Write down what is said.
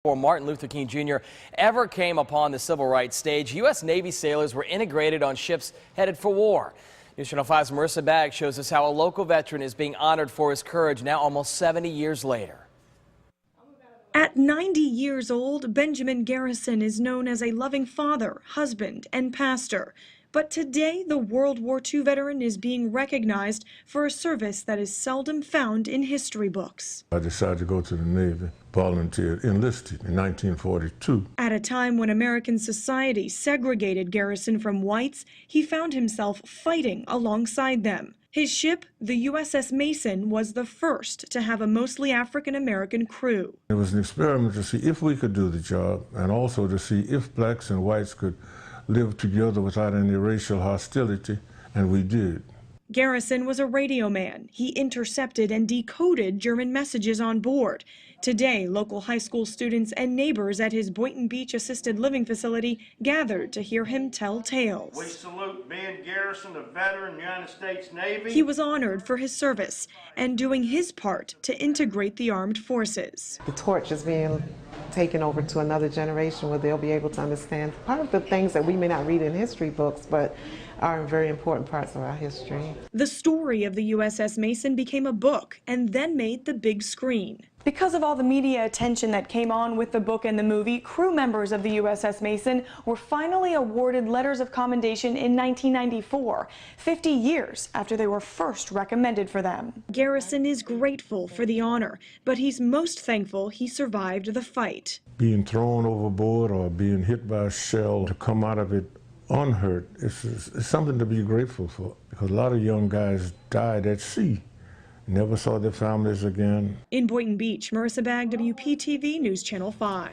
Before Martin Luther King Jr. ever came upon the civil rights stage, U.S. Navy sailors were integrated on ships headed for war. News Channel 5's Marissa Bagg shows us how a local veteran is being honored for his courage now almost 70 years later. At 90 years old, Benjamin Garrison is known as a loving father, husband, and pastor. But today, the World War II veteran is being recognized for a service that is seldom found in history books. I decided to go to the Navy, volunteered, enlisted in 1942. At a time when American society segregated Garrison from whites, he found himself fighting alongside them. His ship, the USS Mason, was the first to have a mostly African-American crew. It was an experiment to see if we could do the job and also to see if blacks and whites could live together without any racial hostility, and we did. Garrison was a radio man. He intercepted and decoded German messages on board. Today, local high school students and neighbors at his Boynton Beach assisted living facility gathered to hear him tell tales. We salute Ben Garrison, a veteran of the United States Navy. He was honored for his service and doing his part to integrate the armed forces. The torch is being taken over to another generation where they'll be able to understand part of the things that we may not read in history books, but are very important parts of our history. The story of the USS Mason became a book and then made the big screen. Because of all the media attention that came on with the book and the movie, crew members of the USS Mason were finally awarded letters of commendation in 1994, 50 years after they were first recommended for them. Garrison is grateful for the honor, but he's most thankful he survived the fight. Being thrown overboard or being hit by a shell, to come out of it unhurt, it's something to be grateful for, because a lot of young guys died at sea, never saw their families again. In Boynton Beach, Marissa Bagg, WPTV News Channel 5.